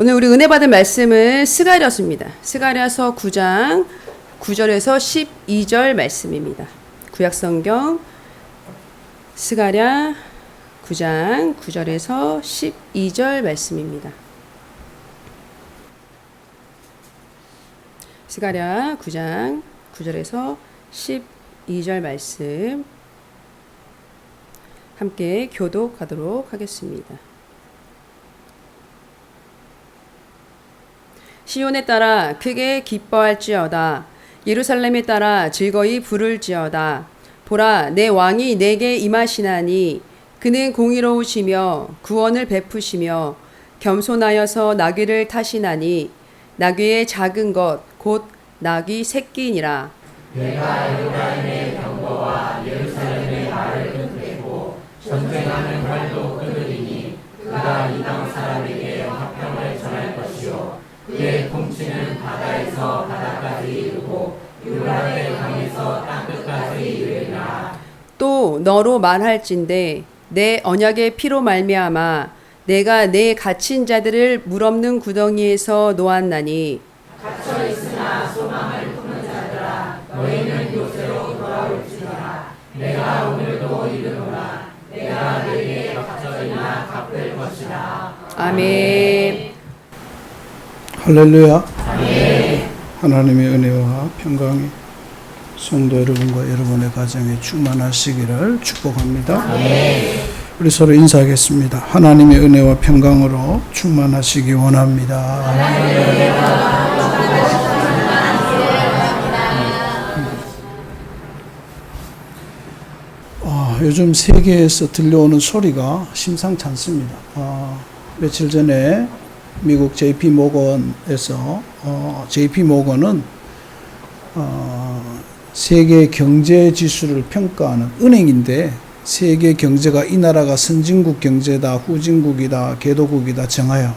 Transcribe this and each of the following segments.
오늘 우리 은혜 받은 말씀은 스가랴서입니다. 스가랴서 9장 9절에서 12절 말씀입니다. 구약성경 스가랴 9장 9절에서 12절 말씀입니다. 스가랴 9장 9절에서 12절 말씀 함께 교독하도록 하겠습니다. 시온에 따라 크게 기뻐할지어다. 예루살렘에 따라 즐거이 부를지어다. 보라, 내 왕이 내게 임하시나니 그는 공의로우시며 구원을 베푸시며 겸손하여서 나귀를 타시나니 나귀의 작은 것 곧 나귀 새끼니라. 내가 에브라임의 병거와 예루살렘의 말을 끊겠고 전쟁하는 활도 끊으리니 그가 이 당 사람에게 화평을 전할 것이요 그의 통치는 바다에서 바다까지 이르고 유브라데 강에서 땅끝까지 이르리라. 또 너로 말할진대 내 언약의 피로 말미암아 내가 내 갇힌 자들을 물 없는 구덩이에서 놓았나니 갇혀 있으나 소망을 품은 자들아 너희는 요새로 돌아올지니라. 내가 오늘도 이르노라. 내가 내게 갚으리나 갚을 것이라. 아멘. 할렐루야. 아멘. 하나님의 은혜와 평강이 성도 여러분과 여러분의 가정에 충만하시기를 축복합니다. 아멘. 우리 서로 인사하겠습니다. 하나님의 은혜와 평강으로 충만하시기 원합니다. 하나님의 은혜와 요즘 세계에서 들려오는 소리가 심상치 않습니다. 며칠 전에 미국 JP 모건에서 JP 모건은 세계 경제 지수를 평가하는 은행인데 세계 경제가 이 나라가 선진국 경제다, 후진국이다, 개도국이다 정하여.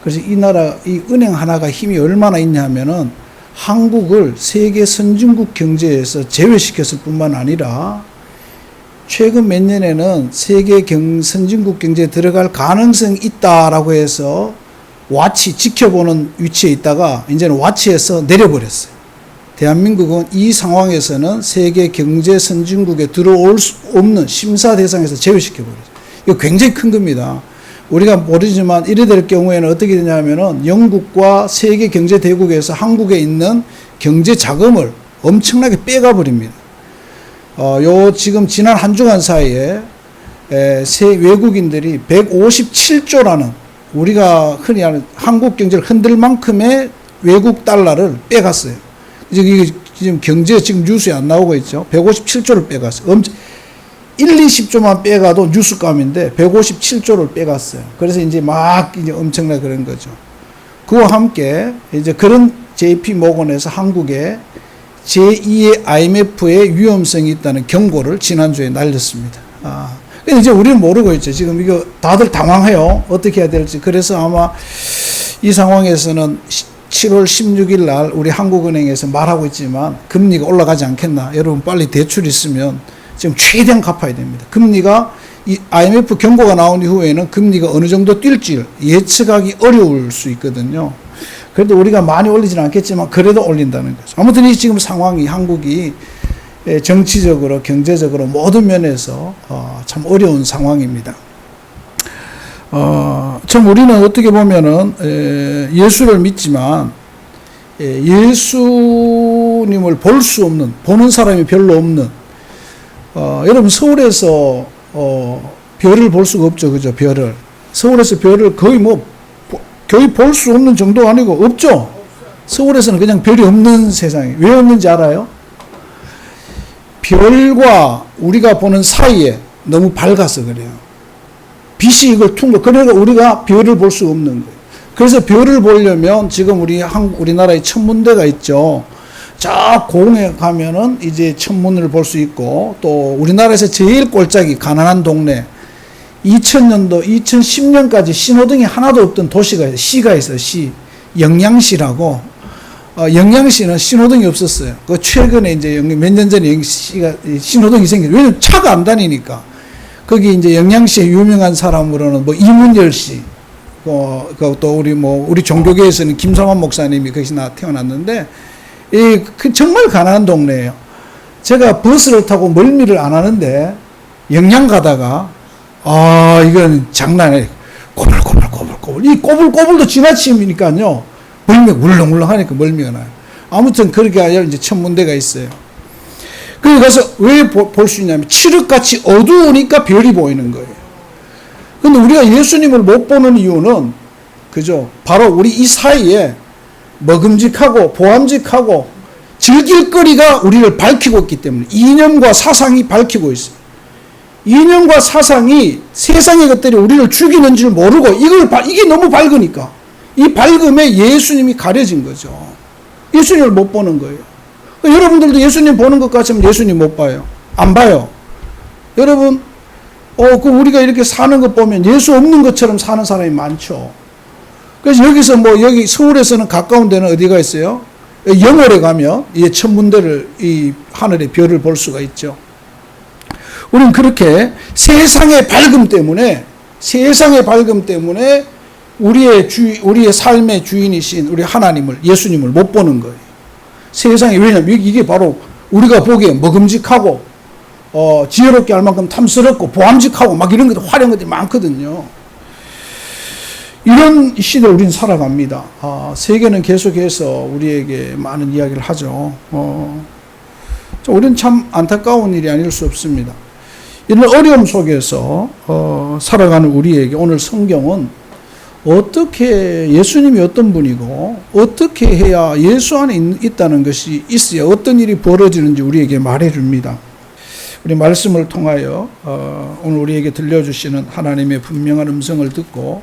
그래서 이 은행 하나가 힘이 얼마나 있냐면은 한국을 세계 선진국 경제에서 제외시켰을 뿐만 아니라 최근 몇 년에는 세계 선진국 경제에 들어갈 가능성이 있다라고 해서 와치 지켜보는 위치에 있다가 이제는 와치에서 내려버렸어요. 대한민국은 이 상황에서는 세계 경제 선진국에 들어올 수 없는 심사 대상에서 제외시켜버렸어요. 이거 굉장히 큰 겁니다. 우리가 모르지만 이래 될 경우에는 어떻게 되냐면은 영국과 세계 경제 대국에서 한국에 있는 경제 자금을 엄청나게 빼가 버립니다. 지금 지난 한 주간 사이에 외국인들이 157조라는 우리가 흔히 하는 한국 경제를 흔들 만큼의 외국 달러를 빼갔어요. 이게 지금 경제 지금 뉴스에 안 나오고 있죠. 157조를 빼갔어요. 20조만 빼가도 뉴스감인데 157조를 빼갔어요. 그래서 이제 엄청나게 그런 거죠. 그와 함께 이제 그런 JP 모건에서 한국에 제2의 IMF의 위험성이 있다는 경고를 지난주에 날렸습니다. 근데 이제 우리는 모르고 있죠. 지금 이거 다들 당황해요. 어떻게 해야 될지. 그래서 아마 이 상황에서는 7월 16일 날 우리 한국은행에서 말하고 있지만 금리가 올라가지 않겠나. 여러분 빨리 대출 있으면 지금 최대한 갚아야 됩니다. 금리가 이 IMF 경고가 나온 이후에는 금리가 어느 정도 뛸지 예측하기 어려울 수 있거든요. 그래도 우리가 많이 올리지는 않겠지만 그래도 올린다는 거죠. 아무튼 이 지금 상황이 한국이 정치적으로 경제적으로 모든 면에서 참 어려운 상황입니다. 참 우리는 어떻게 보면은 예수를 믿지만 예수님을 볼 수 없는, 보는 사람이 별로 없는 여러분 서울에서 별을 볼 수가 없죠. 그죠? 별을 서울에서 별을 거의 볼 수 없는 정도 아니고 없죠. 서울에서는 그냥 별이 없는 세상이에요. 왜 없는지 알아요? 별과 우리가 보는 사이에 너무 밝아서 그래요. 빛이 이걸 그러니까 우리가 별을 볼 수 없는 거예요. 그래서 별을 보려면 지금 우리나라에 천문대가 있죠. 저 공에 가면은 이제 천문을 볼 수 있고, 또 우리나라에서 제일 꼴짝이 가난한 동네 2000년도 2010년까지 신호등이 하나도 없던 시가 있어요. 영양시라고. 영양시는 신호등이 없었어요. 그 최근에 이제 몇 년 전에 신호등이 생겼어요. 왜냐면 차가 안 다니니까. 거기 이제 영양시의 유명한 사람으로는 이문열 씨, 또 우리 종교계에서는 김삼환 목사님이 거기서 태어났는데, 정말 가난한 동네예요. 제가 버스를 타고 멀미를 안 하는데, 영양 가다가, 이건 장난 아니에요. 꼬불꼬불. 이 꼬불꼬불도 지나치니까요, 멀미가 울렁울렁 하니까 멀미가 나요. 아무튼 그렇게 아니라 이제 천문대가 있어요. 거기 가서 왜 볼 수 있냐면, 칠흑같이 어두우니까 별이 보이는 거예요. 근데 우리가 예수님을 못 보는 이유는, 그죠? 바로 우리 이 사이에 먹음직하고 보암직하고 즐길 거리가 우리를 밝히고 있기 때문에, 이념과 사상이 밝히고 있어요. 이념과 사상이 세상의 것들이 우리를 죽이는 줄 모르고, 이게 너무 밝으니까, 이 밝음에 예수님이 가려진 거죠. 예수님을 못 보는 거예요. 여러분들도 예수님 보는 것 같으면 예수님 못 봐요. 안 봐요. 여러분, 우리가 이렇게 사는 것 보면 예수 없는 것처럼 사는 사람이 많죠. 그래서 여기서 여기 서울에서는 가까운 데는 어디가 있어요? 영월에 가면 이 천문대를, 이 하늘의 별을 볼 수가 있죠. 우리는 그렇게 세상의 밝음 때문에 우리의 삶의 주인이신 우리 하나님을, 예수님을 못 보는 거예요. 왜냐면 이게 바로 우리가 보기에 먹음직하고, 지혜롭게 할 만큼 탐스럽고, 보암직하고, 막 이런 것들, 화려한 것들이 많거든요. 이런 시대에 우리는 살아갑니다. 세계는 계속해서 우리에게 많은 이야기를 하죠. 우리는 참 안타까운 일이 아닐 수 없습니다. 이런 어려움 속에서 살아가는 우리에게 오늘 성경은 어떻게, 예수님이 어떤 분이고 어떻게 해야 예수 안에 있다는 것이 있어야 어떤 일이 벌어지는지 우리에게 말해줍니다. 우리 말씀을 통하여 오늘 우리에게 들려주시는 하나님의 분명한 음성을 듣고,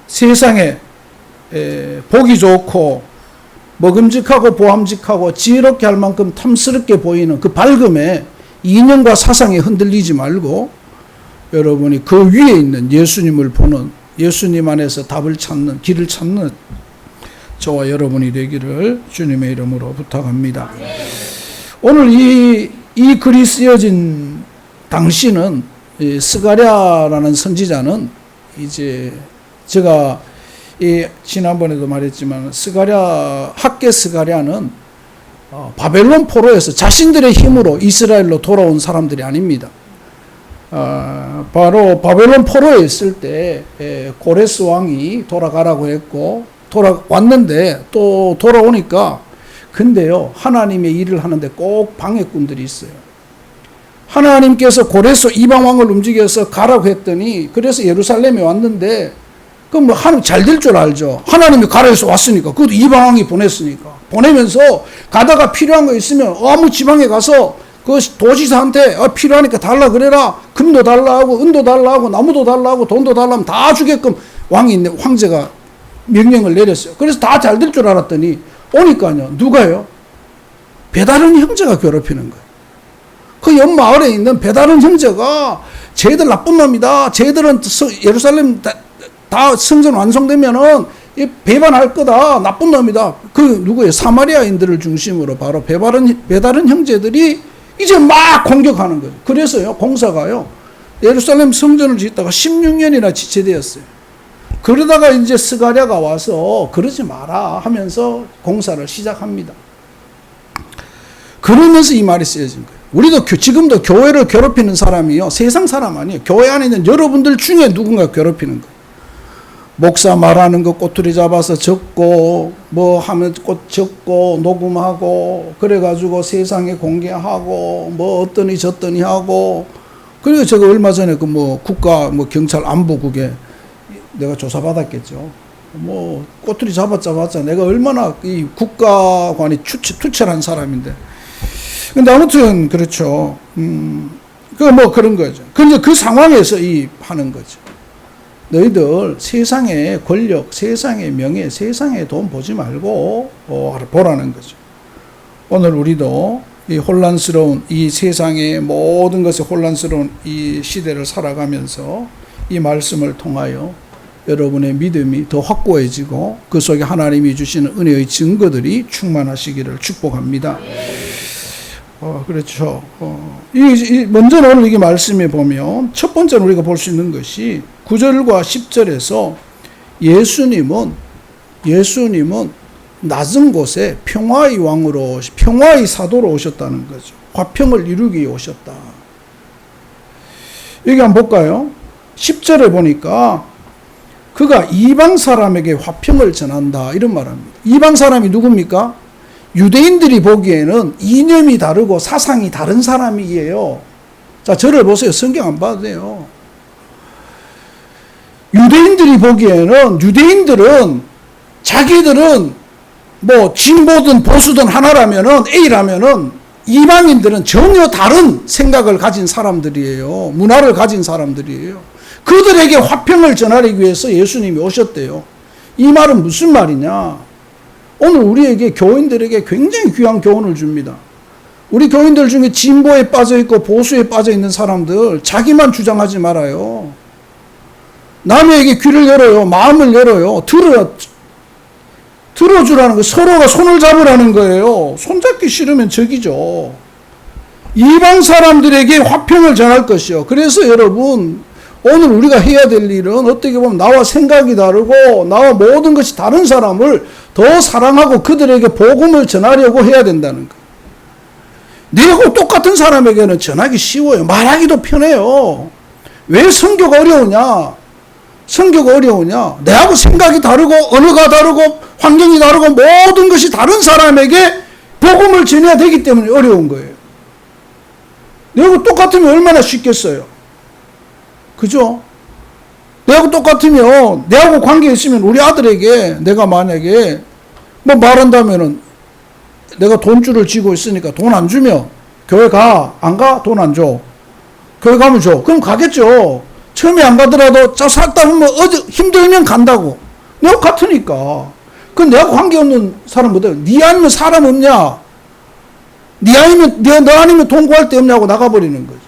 세상에 보기 좋고 먹음직하고 보암직하고 지혜롭게 할 만큼 탐스럽게 보이는 그 밝음에 이념과 사상에 흔들리지 말고, 여러분이 그 위에 있는 예수님을 보는, 예수님 안에서 답을 찾는, 길을 찾는 저와 여러분이 되기를 주님의 이름으로 부탁합니다. 오늘 이 글이 쓰여진 당시는, 스가랴라는 선지자는, 이제 제가 지난번에도 말했지만, 학개 스가랴는 바벨론 포로에서 자신들의 힘으로 이스라엘로 돌아온 사람들이 아닙니다. 바로 바벨론 포로에 있을 때 고레스 왕이 돌아가라고 했고, 돌아왔는데 또 돌아오니까, 근데요, 하나님의 일을 하는데 꼭 방해꾼들이 있어요. 하나님께서 고레스 이방 왕을 움직여서 가라고 했더니, 그래서 예루살렘에 왔는데, 그럼 하나님 잘 될 줄 알죠. 하나님이 가라 해서 왔으니까. 그것도 이방 왕이 보냈으니까. 보내면서 가다가 필요한 거 있으면 아무 지방에 가서 그 도지사한테 필요하니까 달라 그래라. 금도 달라 하고, 은도 달라 하고, 나무도 달라 하고, 돈도 달라 하면 다 주게끔 황제가 명령을 내렸어요. 그래서 다 잘 될 줄 알았더니 오니까요, 누가요? 배다른 형제가 괴롭히는 거예요. 그 옆 마을에 있는 배다른 형제가, 쟤들 나쁜 놈이다. 쟤들은 예루살렘 다 성전 완성되면은 배반할 거다. 나쁜 놈이다. 그 누구예요? 사마리아인들을 중심으로 바로 배다른 형제들이 이제 막 공격하는 거예요. 그래서요, 공사가요, 예루살렘 성전을 짓다가 16년이나 지체되었어요. 그러다가 이제 스가랴가 와서 그러지 마라 하면서 공사를 시작합니다. 그러면서 이 말이 쓰여진 거예요. 우리도 지금도 교회를 괴롭히는 사람이요, 세상 사람 아니에요. 교회 안에 있는 여러분들 중에 누군가 괴롭히는 거예요. 목사 말하는 거 꼬투리 잡아서 적고, 뭐 하면 꽃 적고, 녹음하고, 그래가지고 세상에 공개하고, 뭐 어떠니 저떠니 하고, 그리고 제가 얼마 전에 국가 경찰 안보국에 내가 조사받았겠죠. 꼬투리 잡았자 내가 얼마나 이 국가관이 투철한 사람인데. 근데 아무튼, 그렇죠. 그런 거죠. 근데 그 상황에서 하는 거죠. 너희들 세상의 권력, 세상의 명예, 세상의 돈 보지 말고 보라는 거죠. 오늘 우리도 이 혼란스러운 이 세상의 모든 것에 혼란스러운 이 시대를 살아가면서 이 말씀을 통하여 여러분의 믿음이 더 확고해지고 그 속에 하나님이 주시는 은혜의 증거들이 충만하시기를 축복합니다. 그렇죠. 먼저 오늘 이게 말씀에 보면 첫 번째로 우리가 볼 수 있는 것이 9절과 10절에서 예수님은 낮은 곳에 평화의 왕으로, 평화의 사도로 오셨다는 거죠. 화평을 이루기 위해 오셨다. 여기 한번 볼까요? 10절에 보니까 그가 이방 사람에게 화평을 전한다 이런 말합니다. 이방 사람이 누굽니까? 유대인들이 보기에는 이념이 다르고 사상이 다른 사람이에요. 자, 저를 보세요. 성경 안 봐도 돼요. 유대인들은 자기들은 뭐 진보든 보수든 하나라면은 A라면은 이방인들은 전혀 다른 생각을 가진 사람들이에요. 문화를 가진 사람들이에요. 그들에게 화평을 전하기 위해서 예수님이 오셨대요. 이 말은 무슨 말이냐? 오늘 우리에게 교인들에게 굉장히 귀한 교훈을 줍니다. 우리 교인들 중에 진보에 빠져 있고 보수에 빠져 있는 사람들 자기만 주장하지 말아요. 남에게 귀를 열어요. 마음을 열어요. 들어주라는 거, 서로가 손을 잡으라는 거예요. 손잡기 싫으면 적이죠. 이방 사람들에게 화평을 전할 것이요. 그래서 여러분, 오늘 우리가 해야 될 일은 어떻게 보면 나와 생각이 다르고 나와 모든 것이 다른 사람을 더 사랑하고 그들에게 복음을 전하려고 해야 된다는 거예요. 내하고 똑같은 사람에게는 전하기 쉬워요. 말하기도 편해요. 왜 성교가 어려우냐? 내하고 생각이 다르고 언어가 다르고 환경이 다르고 모든 것이 다른 사람에게 복음을 전해야 되기 때문에 어려운 거예요. 내하고 똑같으면 얼마나 쉽겠어요. 그죠? 내하고 똑같으면, 내하고 관계 있으면 우리 아들에게 내가 만약에 뭐 말한다면은 내가 돈줄을 쥐고 있으니까 돈 안 주면 교회 가? 안 가? 돈 안 줘. 교회 가면 줘. 그럼 가겠죠. 처음에 안 가더라도 자 살다 보면 힘들면 간다고. 내가 같으니까. 그건 내가 관계없는 사람보다 네 아니면 사람 없냐? 너 아니면 돈 구할 데 없냐고 나가버리는 거죠.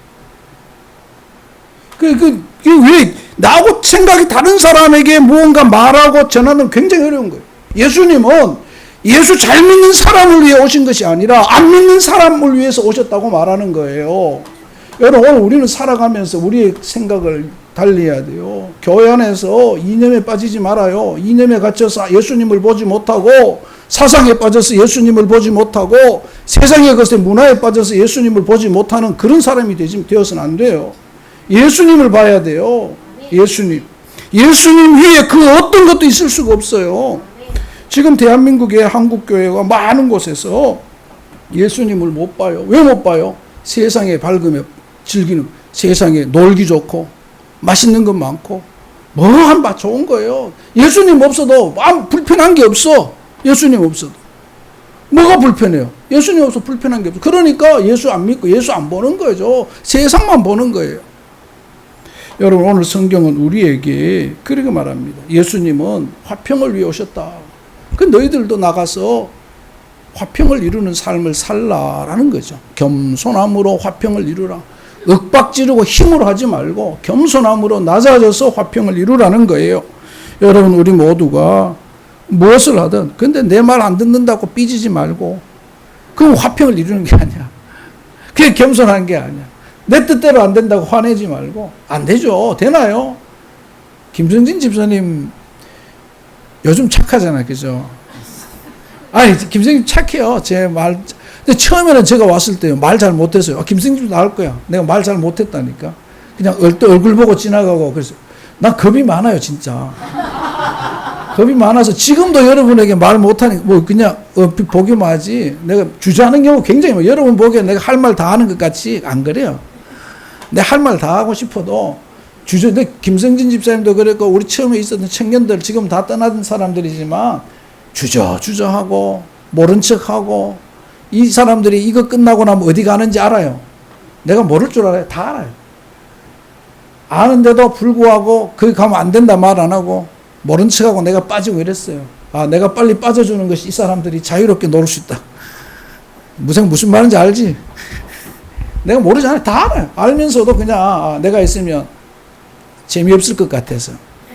왜 나하고 생각이 다른 사람에게 무언가 말하고 전하는 굉장히 어려운 거예요. 예수님은 예수 잘 믿는 사람을 위해 오신 것이 아니라 안 믿는 사람을 위해서 오셨다고 말하는 거예요. 여러분, 오늘 우리는 살아가면서 우리의 생각을 달리해야 돼요. 교회 안에서 이념에 빠지지 말아요. 이념에 갇혀서 예수님을 보지 못하고, 사상에 빠져서 예수님을 보지 못하고, 세상의 것에 문화에 빠져서 예수님을 보지 못하는 그런 사람이 되어서는 안 돼요. 예수님을 봐야 돼요. 예수님 위에 그 어떤 것도 있을 수가 없어요. 지금 대한민국의 한국교회가 많은 곳에서 예수님을 못 봐요. 왜 못 봐요? 세상에 밝으며 즐기는, 세상에 놀기 좋고 맛있는 것 많고 뭐 한 바 좋은 거예요. 예수님 없어도 아무 불편한 게 없어. 예수님 없어도 뭐가 불편해요? 예수님 없어 불편한 게 없어. 그러니까 예수 안 믿고 예수 안 보는 거죠. 세상만 보는 거예요. 여러분, 오늘 성경은 우리에게 그렇게 말합니다. 예수님은 화평을 위해 오셨다. 그 너희들도 나가서 화평을 이루는 삶을 살라라는 거죠. 겸손함으로 화평을 이루라. 윽박지르고 힘으로 하지 말고 겸손함으로 낮아져서 화평을 이루라는 거예요. 여러분, 우리 모두가 무엇을 하든 근데 내 말 안 듣는다고 삐지지 말고, 그건 화평을 이루는 게 아니야. 그게 겸손한 게 아니야. 내 뜻대로 안 된다고 화내지 말고. 안 되죠. 되나요? 김성진 집사님 요즘 착하잖아요. 그죠? 아니, 김성진 착해요. 제 말. 근데 처음에는 제가 왔을 때 말 잘 못했어요. 김성진도 나을 거야. 내가 말 잘 못했다니까. 그냥 얼굴 보고 지나가고. 그래서 난 겁이 많아요, 진짜. 겁이 많아서 지금도 여러분에게 말 못하니까 뭐 그냥 보기만 하지. 내가 주저하는 경우 굉장히 많아요. 여러분 보기에 내가 할 말 다 하는 것 같이 안 그래요. 내 할 말 다 하고 싶어도 근데 김성진 집사님도 그랬고 우리 처음에 있었던 청년들 지금 다 떠나던 사람들이지만 주저하고 모른 척하고, 이 사람들이 이거 끝나고 나면 어디 가는지 알아요. 내가 모를 줄 알아요. 다 알아요. 아는데도 불구하고 거기 가면 안 된다 말 안 하고 모른 척하고 내가 빠지고 이랬어요. 아, 내가 빨리 빠져주는 것이 이 사람들이 자유롭게 놀 수 있다. 무슨 말인지 알지? 내가 모르잖아요. 다 알아요. 알면서도 그냥 내가 있으면 재미없을 것 같아서,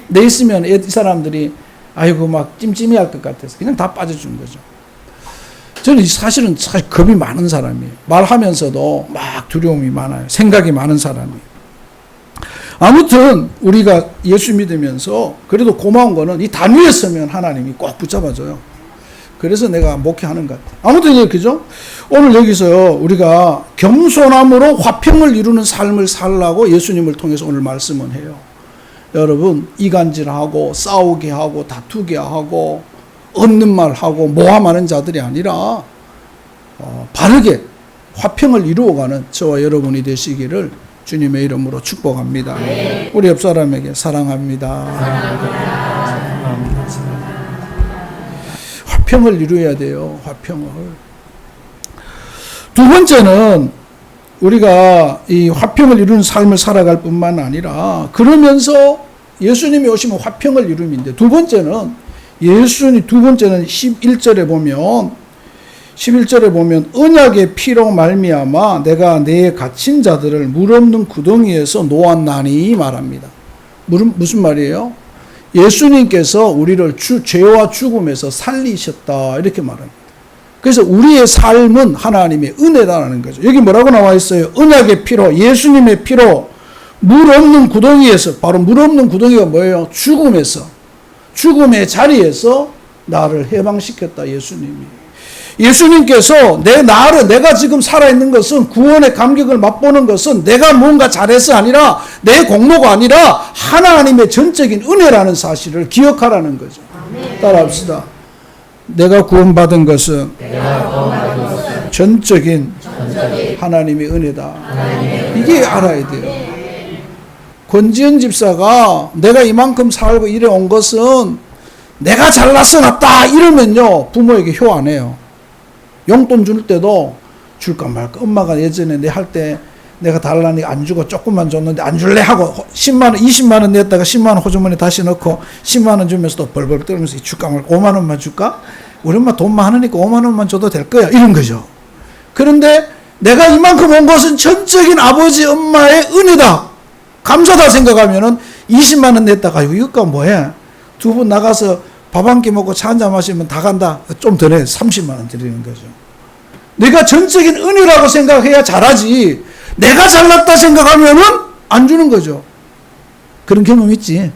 내 있으면 이 사람들이 아이고 막 찜찜해 할 것 같아서 그냥 다 빠져준 거죠. 저는 사실은 겁이 많은 사람이에요. 말하면서도 막 두려움이 많아요. 생각이 많은 사람이에요. 아무튼 우리가 예수 믿으면서 그래도 고마운 거는 이 단위에 서면 하나님이 꼭 붙잡아줘요. 그래서 내가 목회하는 것 같아요. 아무튼 그죠? 오늘 여기서 우리가 겸손함으로 화평을 이루는 삶을 살라고 예수님을 통해서 오늘 말씀을 해요. 여러분, 이간질하고 싸우게 하고 다투게 하고 없는 말하고 모함하는 자들이 아니라 바르게 화평을 이루어가는 저와 여러분이 되시기를 주님의 이름으로 축복합니다. 네. 우리 옆 사람에게 사랑합니다. 화평을 이루어야 돼요. 화평을. 두 번째는 우리가 이 화평을 이루는 삶을 살아갈 뿐만 아니라 그러면서 예수님이 오시면 화평을 이룸인데 두 번째는 11절에 보면 언약의 피로 말미암아 내가 내 갇힌 자들을 물 없는 구덩이에서 놓았나니 말합니다. 무슨 말이에요? 예수님께서 우리를 죄와 죽음에서 살리셨다 이렇게 말합니다. 그래서 우리의 삶은 하나님의 은혜다라는 거죠. 여기 뭐라고 나와 있어요? 언약의 피로, 예수님의 피로 물 없는 구덩이에서, 바로 물 없는 구덩이가 뭐예요? 죽음의 자리에서 나를 해방시켰다, 예수님이. 예수님께서 내가 지금 살아있는 것은 구원의 감격을 맛보는 것은 내가 뭔가 잘해서 아니라 내 공로가 아니라 하나님의 전적인 은혜라는 사실을 기억하라는 거죠. 따라합시다. 내가 구원받은 것은 전적인 하나님의 은혜다. 이게 알아야 돼요. 권지현 집사가 내가 이만큼 살고 이래 온 것은 내가 잘나서 났다 이러면요 부모에게 효 안 해요. 용돈 줄 때도 줄까 말까. 엄마가 예전에 내 할 때 내가 달라니 안 주고 조금만 줬는데 안 줄래 하고 10만 원 20만 원 냈다가 10만 원 호주머니 다시 넣고 10만 원 주면서 또 벌벌 떨면서 줄까 말까. 5만 원만 줄까? 우리 엄마 돈 많으니까 5만 원만 줘도 될 거야 이런 거죠. 그런데 내가 이만큼 온 것은 전적인 아버지 엄마의 은혜다, 감사다 생각하면은 20만 원 냈다가 이거 뭐해? 두 분 나가서 밥 한 끼 먹고 차 한 잔 마시면 다 간다. 좀 더 내. 30만 원 드리는 거죠. 내가 전적인 은혜라고 생각해야 잘하지. 내가 잘났다 생각하면은 안 주는 거죠. 그런 경험 있지.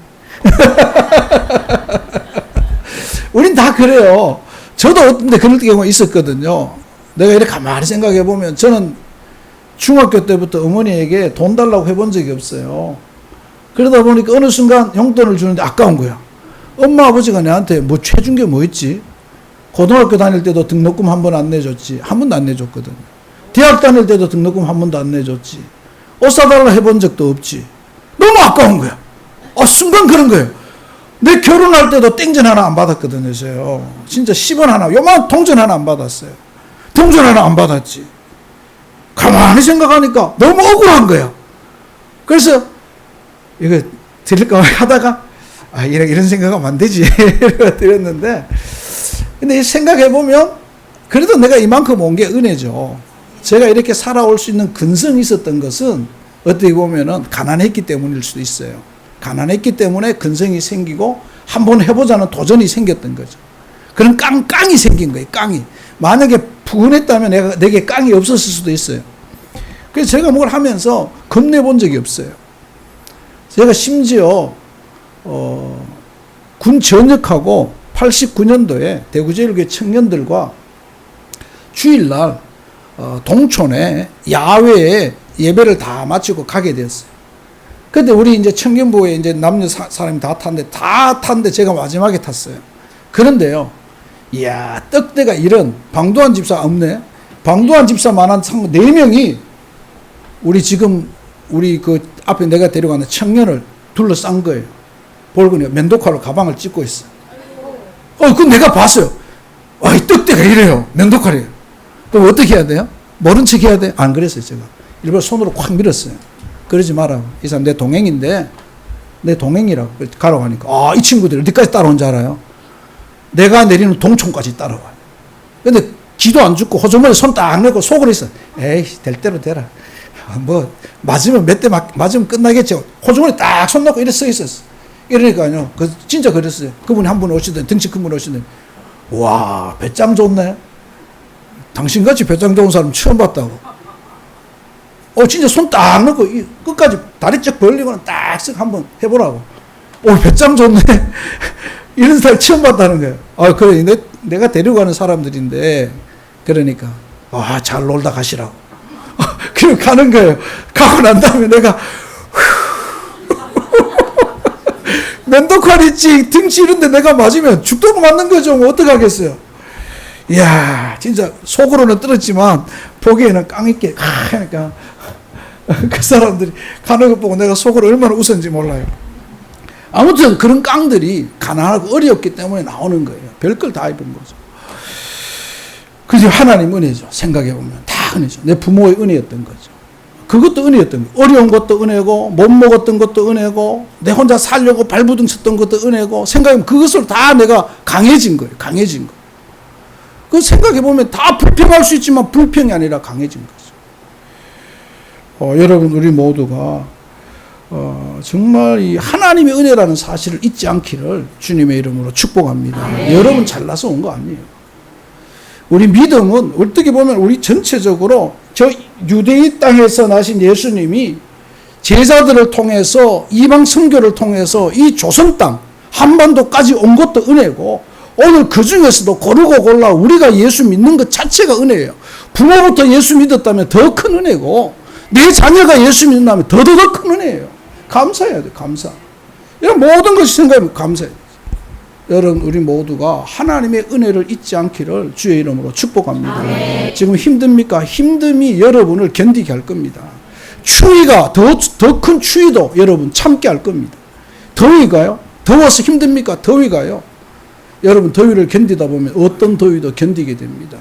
우린 다 그래요. 저도 어떤 데 그럴 경우가 있었거든요. 내가 이렇게 가만히 생각해 보면 저는 중학교 때부터 어머니에게 돈 달라고 해본 적이 없어요. 그러다 보니까 어느 순간 용돈을 주는데 아까운 거야. 엄마 아버지가 내한테 뭐 해준 게 뭐 있지? 고등학교 다닐 때도 등록금 한 번 안 내줬지. 한 번도 안 내줬거든. 대학 다닐 때도 등록금 한 번도 안 내줬지. 옷 사달라 해본 적도 없지. 너무 아까운 거야. 순간 그런 거예요. 내 결혼할 때도 땡전 하나 안 받았거든요. 진짜 10원 하나, 요만 동전 하나 안 받았어요. 동전 하나 안 받았지. 가만히 생각하니까 너무 억울한 거야. 그래서 이거 드릴까 하다가 이런 생각하면 안 되지. 이러고 드렸는데, 근데 생각해보면 그래도 내가 이만큼 온 게 은혜죠. 제가 이렇게 살아올 수 있는 근성이 있었던 것은 어떻게 보면은 가난했기 때문일 수도 있어요. 가난했기 때문에 근성이 생기고 한번 해보자는 도전이 생겼던 거죠. 그런 깡이 생긴 거예요. 깡이. 만약에 푸근했다면 내게 깡이 없었을 수도 있어요. 그래서 제가 뭘 하면서 겁내본 적이 없어요. 제가 심지어 군 전역하고 89년도에 대구제일교회 청년들과 주일날 동촌에 야외에 예배를 다 마치고 가게 되었어요. 그때 우리 이제 청년부에 이제 남녀 사람이 다 탔는데 제가 마지막에 탔어요. 그런데요, 이야, 떡대가 이런 방도환 집사 없네. 방도환 집사만한 4명이 우리 그 앞에 내가 데려가는 청년을 둘러싼 거예요. 볼거니 면도칼로 가방을 찢고 있어. 그건 내가 봤어요. 이 떡대가 이래요. 면도칼이에요. 그럼 어떻게 해야 돼요? 모른 척 해야 돼? 안 그랬어요, 제가. 일부러 손으로 콱 밀었어요. 그러지 마라. 이 사람 내 동행인데, 내 동행이라고 가라고 하니까, 이 친구들이 어디까지 따라온 줄 알아요? 내가 내리는 동촌까지 따라와요. 근데 기도 안 죽고 호주머니 손 딱 내고 속으로 있어. 에이, 될 대로 되라. 맞으면 몇 대 맞으면 끝나겠죠. 호주머니 딱 손 놓고 이렇게 서 있었어. 이러니까요. 진짜 그랬어요. 그분이 한 분 오시더니, 덩치 큰 분 오시더니, 와, 배짱 좋네. 당신같이 배짱 좋은 사람 처음 봤다고. 진짜 손 딱 넣고 끝까지 다리 쭉 벌리고는 딱쓱 한번 해보라고. 배짱 좋네. 이런 사람 처음 봤다는 거예요. 그래, 내가 데리고 가는 사람들인데, 그러니까, 잘 놀다 가시라고. 그리고 가는 거예요. 가고 난 다음에 내가, 면도칼 있지, 등치 이런데 내가 맞으면 죽도록 맞는 거죠. 뭐 어떡하겠어요. 이야, 진짜 속으로는 떨었지만, 보기에는 깡있게, 하니까, 그 사람들이 가는 거 보고 내가 속으로 얼마나 웃었는지 몰라요. 아무튼 그런 깡들이 가난하고 어렵기 때문에 나오는 거예요. 별걸 다 입은 거죠. 그게 하나님 은혜죠. 생각해보면 다 은혜죠. 내 부모의 은혜였던 거죠. 그것도 은혜였던 거예요. 어려운 것도 은혜고, 못 먹었던 것도 은혜고, 내 혼자 살려고 발부둥 쳤던 것도 은혜고, 생각해보면 그것을 다 내가 강해진 거예요. 강해진 거. 그 생각해보면 다 불평할 수 있지만 불평이 아니라 강해진 거죠. 여러분, 우리 모두가 정말 이 하나님의 은혜라는 사실을 잊지 않기를 주님의 이름으로 축복합니다. 네. 여러분 잘나서 온 거 아니에요. 우리 믿음은 어떻게 보면 우리 전체적으로 저 유대인 땅에서 나신 예수님이 제자들을 통해서 이방 선교를 통해서 이 조선 땅 한반도까지 온 것도 은혜고, 오늘 그 중에서도 고르고 골라 우리가 예수 믿는 것 자체가 은혜예요. 부모부터 예수 믿었다면 더 큰 은혜고, 내 자녀가 예수 믿는다면 더더더 큰 은혜예요. 감사해야 돼, 감사. 이런 모든 것이 생각하면 감사해야 돼. 여러분, 우리 모두가 하나님의 은혜를 잊지 않기를 주의 이름으로 축복합니다. 네. 지금 힘듭니까? 힘듦이 여러분을 견디게 할 겁니다. 추위가, 더 큰 추위도 여러분 참게 할 겁니다. 더위가요? 더워서 힘듭니까? 더위가요? 여러분, 더위를 견디다 보면 어떤 더위도 견디게 됩니다.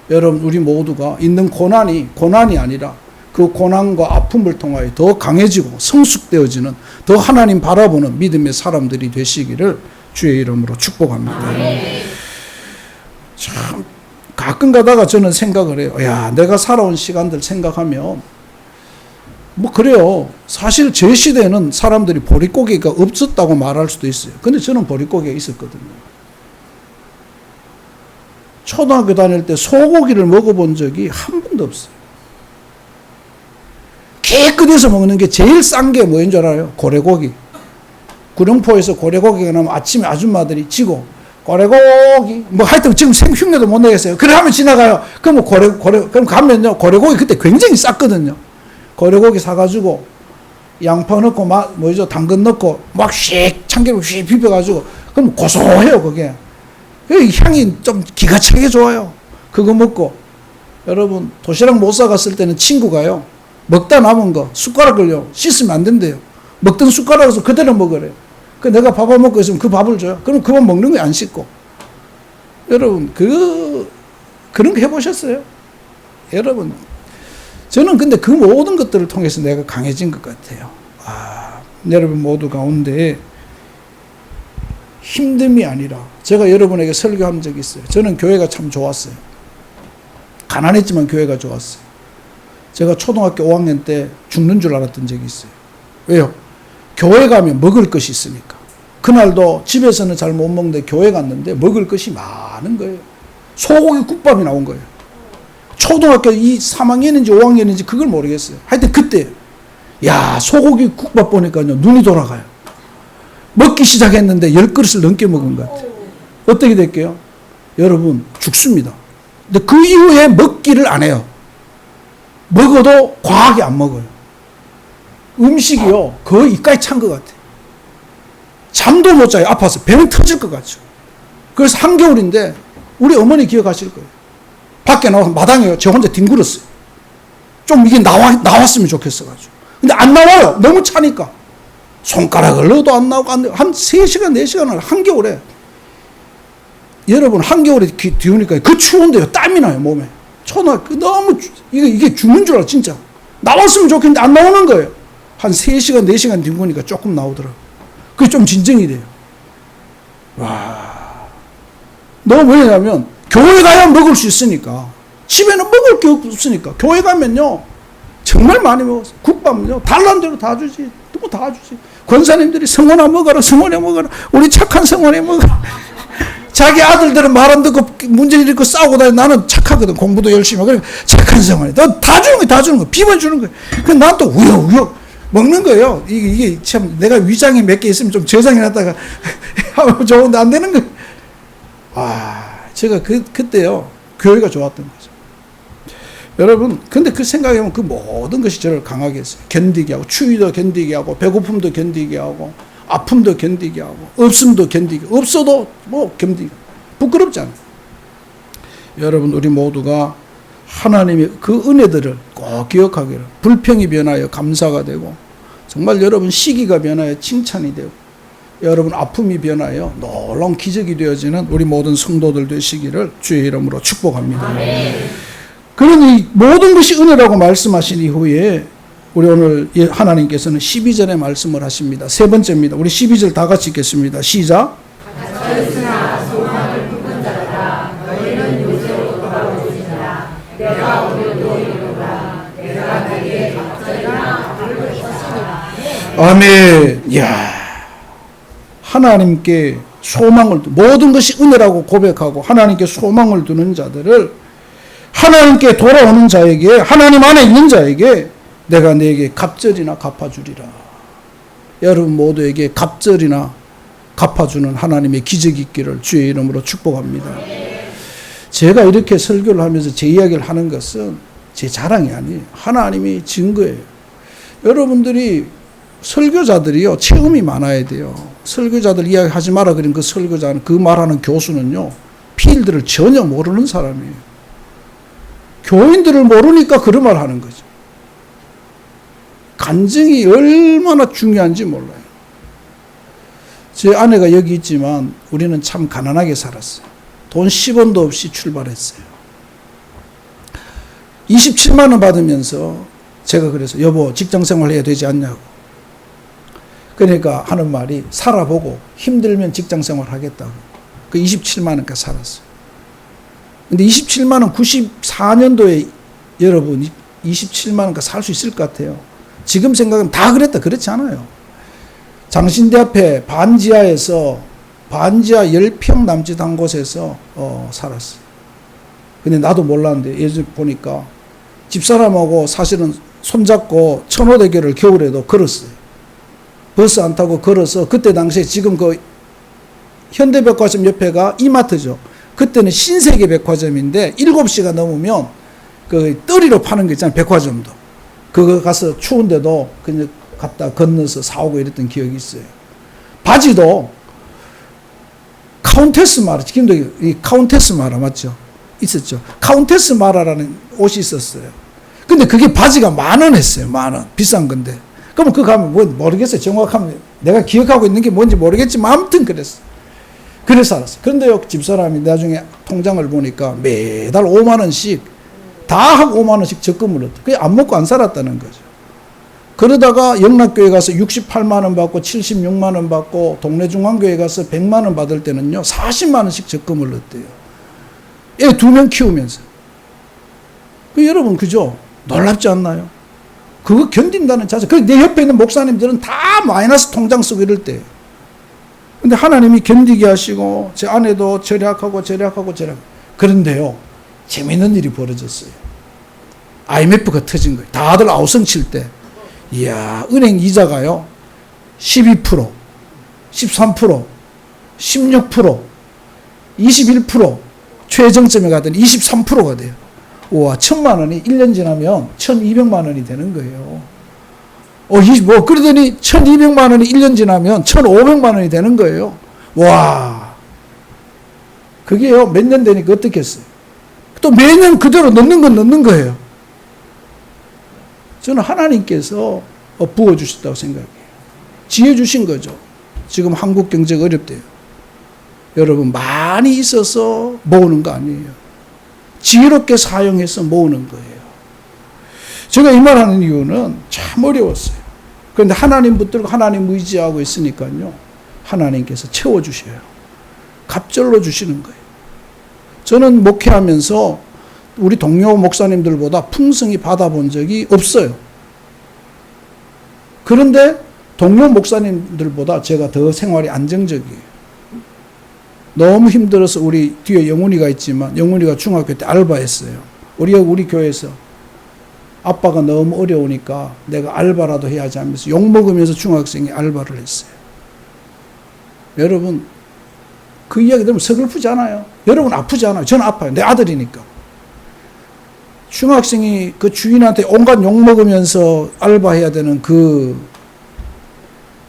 여러분, 우리 모두가 있는 고난이 아니라 그 고난과 아픔을 통하여 더 강해지고 성숙되어지는, 더 하나님 바라보는 믿음의 사람들이 되시기를 주의 이름으로 축복합니다. 참 가끔 가다가 저는 생각을 해요. 내가 살아온 시간들 생각하면 뭐 그래요. 사실 제 시대에는 사람들이 보릿고개가 없었다고 말할 수도 있어요. 근데 저는 보릿고개가 있었거든요. 초등학교 다닐 때 소고기를 먹어본 적이 한 번도 없어요. 깨끗해서 먹는 게 제일 싼 게 뭐인 줄 알아요? 고래고기. 구룡포에서 고래고기가 나면 아침에 아줌마들이 지고, 고래고기, 뭐 하여튼 지금 흉내도 못 내겠어요. 그래 하면 지나가요. 그럼 그럼 가면요, 고래고기 그때 굉장히 쌌거든요. 고래고기 사가지고, 양파 넣고, 당근 넣고, 참기름 씩 비벼가지고, 그럼 고소해요, 그게. 그 향이 좀 기가 차게 좋아요. 그거 먹고, 여러분, 도시락 못 사갔을 때는 친구가요, 먹다 남은 거 숟가락을요 씻으면 안 된대요. 먹던 숟가락에서 그대로 먹으래요. 그 내가 밥 안 먹고 있으면 그 밥을 줘요. 그럼 그만 먹는 거 안 씻고. 여러분, 그런 거 해보셨어요? 여러분, 저는 근데 그 모든 것들을 통해서 내가 강해진 것 같아요. 여러분 모두 가운데 힘듦이 아니라, 제가 여러분에게 설교한 적이 있어요. 저는 교회가 참 좋았어요. 가난했지만 교회가 좋았어요. 제가 초등학교 5학년 때 죽는 줄 알았던 적이 있어요. 왜요? 교회 가면 먹을 것이 있으니까. 그날도 집에서는 잘 못 먹는데 교회 갔는데 먹을 것이 많은 거예요. 소고기 국밥이 나온 거예요. 초등학교 3학년인지 5학년인지 그걸 모르겠어요. 하여튼 그때 소고기 국밥 보니까요 눈이 돌아가요. 먹기 시작했는데 10그릇을 넘게 먹은 것 같아요. 어떻게 될게요? 여러분, 죽습니다. 근데 그 이후에 먹기를 안 해요. 먹어도 과하게 안 먹어요. 음식이요 거의 이까지 찬 것 같아요. 잠도 못 자요. 아파서 배는 터질 것 같죠. 그래서 한겨울인데 우리 어머니 기억하실 거예요. 밖에 나와서 마당에 저 혼자 뒹굴었어요. 좀 이게 나왔으면 좋겠어가지고. 근데 안 나와요. 너무 차니까. 손가락을 넣어도 안 나오고 한 3시간 4시간을 한겨울에. 여러분, 한겨울에 뒤우니까 그 추운데요 땀이 나요 몸에. 초등학교 너무 이게 죽는 줄 알아 진짜. 나왔으면 좋겠는데 안 나오는 거예요. 한 3시간 4시간 뒹구니까 조금 나오더라고요. 그게 좀 진정이 돼요. 너무 왜냐면 교회 가야 먹을 수 있으니까. 집에는 먹을 게 없으니까. 교회 가면요 정말 많이 먹었어요. 국밥은요 달란 대로 다 주지. 뭐 다 주지. 권사님들이 성원아 먹어라, 성원아 먹어라, 우리 착한 성원이 먹어라. 자기 아들들은 말 안 듣고 문제 일으키고 싸우고 다니. 나는 착하거든. 공부도 열심히 하고. 착한 생활이. 너 다 주는 거야. 다 주는 거야. 비만 주는 거야. 그럼 난 또 우여우여 먹는 거예요. 이게 참 내가 위장이 몇 개 있으면 좀 저장해놨다가 하면 좋은데 안 되는 거예요. 제가 그때요. 교회가 좋았던 거죠. 여러분, 근데 그 생각해보면 그 모든 것이 저를 강하게 했어요. 견디게 하고, 추위도 견디게 하고, 배고픔도 견디게 하고, 아픔도 견디게 하고, 없음도 견디게, 없어도 뭐 견디게. 부끄럽지 않아요. 여러분, 우리 모두가 하나님의 그 은혜들을 꼭 기억하기를. 불평이 변하여 감사가 되고, 정말 여러분 시기가 변하여 칭찬이 되고, 여러분 아픔이 변하여 놀라운 기적이 되어지는 우리 모든 성도들 되시기를 주의 이름으로 축복합니다. 아멘. 그러니 모든 것이 은혜라고 말씀하신 이후에 우리 오늘 하나님께서는 12절에 말씀을 하십니다. 세 번째입니다. 우리 12절 다 같이 읽겠습니다. 시작. 갇혀있으나 소망을 품은 자들아 너희는 요새로 돌아오리라. 내가 오늘도 이루라. 내가 내게 갑절이나 갚을 것이라. 아멘. 이야, 하나님께 소망을 모든 것이 은혜라고 고백하고 하나님께 소망을 두는 자들을 하나님께 돌아오는 자에게, 하나님 안에 있는 자에게 내가 네게 갑절이나 갚아주리라. 여러분 모두에게 갑절이나 갚아주는 하나님의 기적이 있기를 주의 이름으로 축복합니다. 제가 이렇게 설교를 하면서 제 이야기를 하는 것은 제 자랑이 아니에요. 하나님이 증거예요. 여러분들이 설교자들이요, 체험이 많아야 돼요. 설교자들 이야기하지 마라 그런 그 설교자는, 그 말하는 교수는요, 필드를 전혀 모르는 사람이에요. 교인들을 모르니까 그런 말 하는 거죠. 간증이 얼마나 중요한지 몰라요. 제 아내가 여기 있지만 우리는 참 가난하게 살았어요. 돈 10원도 없이 출발했어요. 27만 원 받으면서 제가 그래서 여보 직장생활 해야 되지 않냐고. 그러니까 하는 말이 살아보고 힘들면 직장생활 하겠다고. 그 27만 원까지 살았어요. 근데 27만 원 94년도에 여러분 27만 원까지 살 수 있을 것 같아요. 지금 생각은 다 그랬다. 그렇지 않아요. 장신대 앞에 반지하에서 반지하 10평 남짓 한 곳에서 살았어요. 근데 나도 몰랐는데 예전 보니까 집사람하고 사실은 손잡고 천호대교를 겨울에도 걸었어요. 버스 안 타고 걸어서, 그때 당시에 지금 그 현대백화점 옆에가 이마트죠. 그때는 신세계 백화점인데 7시가 넘으면 그 떠리로 파는 거 있잖아요. 백화점도. 그거 가서 추운데도 그냥 갔다 건너서 사오고 이랬던 기억이 있어요. 바지도 카운테스 마라, 지금도 이 카운테스 마라 맞죠? 있었죠. 카운테스 마라라는 옷이 있었어요. 근데 그게 바지가 10,000원 했어요. 10,000원. 비싼 건데. 그러면 그거 가면 뭐 모르겠어요. 정확하면 내가 기억하고 있는 게 뭔지 모르겠지만 아무튼 그랬어요. 그래서 알았어요. 그런데요, 집사람이 나중에 통장을 보니까 매달 5만 원씩 다 하고 5만 원씩 적금을 넣었다. 그게 안 먹고 안 살았다는 거죠. 그러다가 영락교회 가서 68만 원 받고 76만 원 받고 동네 중앙교회 가서 100만 원 받을 때는요 40만 원씩 적금을 넣었대요. 애 2명 키우면서. 그 여러분 그죠? 놀랍지 않나요? 그거 견딘다는 자세. 그 내 옆에 있는 목사님들은 다 마이너스 통장 쓰고 이럴 때예요. 근데 하나님이 견디게 하시고 제 아내도 절약하고. 그런데요 재미있는 일이 벌어졌어요. IMF가 터진 거예요. 다들 아우성 칠 때 이야 은행 이자가요 12%, 13%, 16%, 21% 최정점에 가더니 23%가 돼요. 우와 1,000만 원이 1년 지나면 1,200만 원이 되는 거예요. 그러더니 1,200만 원이 1년 지나면 1,500만 원이 되는 거예요. 와. 그게요, 몇 년 되니까 어떻게 했어요? 또 매년 그대로 넣는 건 넣는 거예요. 저는 하나님께서 부어주셨다고 생각해요. 지혜 주신 거죠. 지금 한국 경제가 어렵대요. 여러분, 많이 있어서 모으는 거 아니에요. 지혜롭게 사용해서 모으는 거예요. 제가 이 말하는 이유는 참 어려웠어요. 그런데 하나님 붙들고 하나님 의지하고 있으니까요. 하나님께서 채워주셔요. 갑절로 주시는 거예요. 저는 목회하면서 우리 동료 목사님들보다 풍성히 받아본 적이 없어요. 그런데 동료 목사님들보다 제가 더 생활이 안정적이에요. 너무 힘들어서 우리 뒤에 영훈이가 있지만 영훈이가 중학교 때 알바했어요. 우리 교회에서 아빠가 너무 어려우니까 내가 알바라도 해야지 하면서 욕먹으면서 중학생이 알바를 했어요. 여러분 그 이야기 들으면 서글프지 않아요? 여러분 아프지 않아요? 저는 아파요. 내 아들이니까. 중학생이 그 주인한테 온갖 욕먹으면서 알바해야 되는 그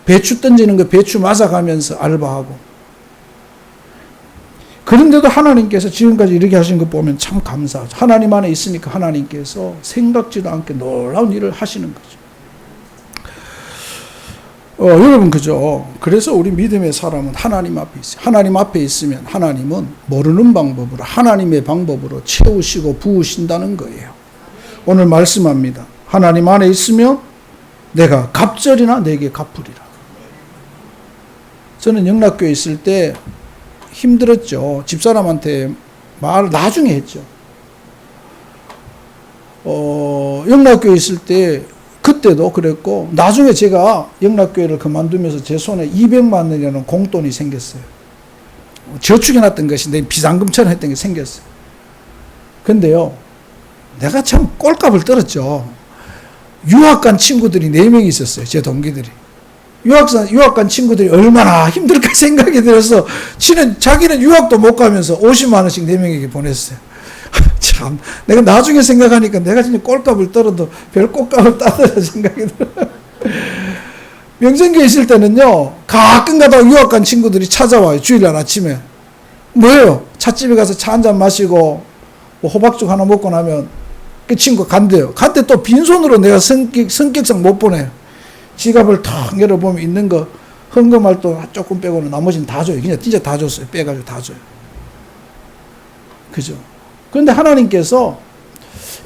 배추 던지는 거 배추 맞아가면서 알바하고, 그런데도 하나님께서 지금까지 이렇게 하신 거 보면 참 감사하죠. 하나님 안에 있으니까 하나님께서 생각지도 않게 놀라운 일을 하시는 거죠. 여러분 그죠? 그래서 우리 믿음의 사람은 하나님 앞에 있어요. 하나님 앞에 있으면 하나님은 모르는 방법으로 하나님의 방법으로 채우시고 부으신다는 거예요. 오늘 말씀합니다. 하나님 안에 있으면 내가 갑절이나 내게 갚으리라. 저는 영락교에 있을 때 힘들었죠. 집사람한테 말을 나중에 했죠. 영락교에 있을 때 그때도 그랬고, 나중에 제가 영락교회를 그만두면서 제 손에 200만 원이라는 공돈이 생겼어요. 저축해놨던 것이 내 비상금처럼 했던 게 생겼어요. 근데요, 내가 참 꼴값을 떨었죠. 유학 간 친구들이 4명이 있었어요. 제 동기들이. 유학 간 친구들이 얼마나 힘들까 생각이 들어서 자기는 유학도 못 가면서 50만 원씩 4명에게 보냈어요. 참, 내가 나중에 생각하니까 내가 진짜 꼴값을 떨어도 별 꼴값을 따더라 생각이 들어요. 명성교에 있을 때는요, 가끔 가다가 유학 간 친구들이 찾아와요. 주일날 아침에. 뭐예요? 찻집에 가서 차 한잔 마시고 뭐 호박죽 하나 먹고 나면 그 친구가 간대요. 간대 또 빈손으로 내가 성격상 못 보내요. 지갑을 탁 열어보면 있는 거 헌금할 또 조금 빼고는 나머지는 다 줘요. 그냥 진짜 다 줬어요. 빼가지고 다 줘요. 그죠? 그런데 하나님께서,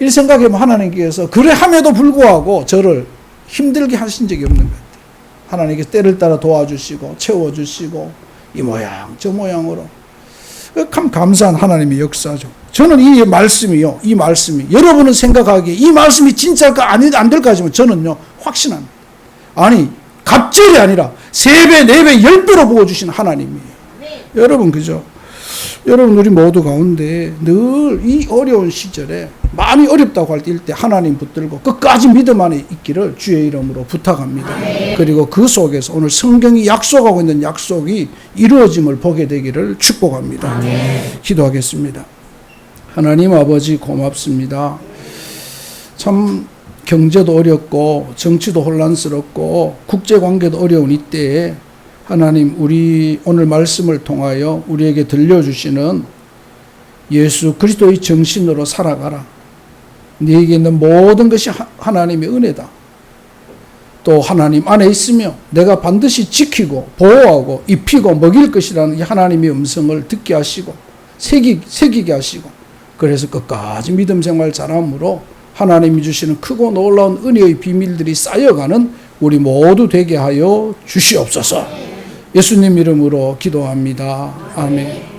이 생각해보면 하나님께서 그래 함에도 불구하고 저를 힘들게 하신 적이 없는 것 같아요. 하나님께서 때를 따라 도와주시고 채워주시고 이 모양 저 모양으로 참 감사한 하나님의 역사죠. 저는 이 말씀이 여러분은 생각하기에 이 말씀이 진짜일까 안 될까 하지만 저는요 확신합니다. 아니 갑절이 아니라 3배 4배 10배로 부어주신 하나님이에요. 여러분 그죠? 여러분 우리 모두 가운데 늘 이 어려운 시절에 마음이 어렵다고 할 때 하나님 붙들고 끝까지 믿음 안에 있기를 주의 이름으로 부탁합니다. 그리고 그 속에서 오늘 성경이 약속하고 있는 약속이 이루어짐을 보게 되기를 축복합니다. 기도하겠습니다. 하나님 아버지 고맙습니다. 참 경제도 어렵고 정치도 혼란스럽고 국제관계도 어려운 이때에 하나님 우리 오늘 말씀을 통하여 우리에게 들려주시는 예수 그리스도의 정신으로 살아가라. 네게 있는 모든 것이 하나님의 은혜다. 또 하나님 안에 있으며 내가 반드시 지키고 보호하고 입히고 먹일 것이라는 이 하나님의 음성을 듣게 하시고 새기게 하시고, 그래서 끝까지 믿음 생활 잘함으로 하나님이 주시는 크고 놀라운 은혜의 비밀들이 쌓여가는 우리 모두 되게 하여 주시옵소서. 예수님 이름으로 기도합니다. 아멘.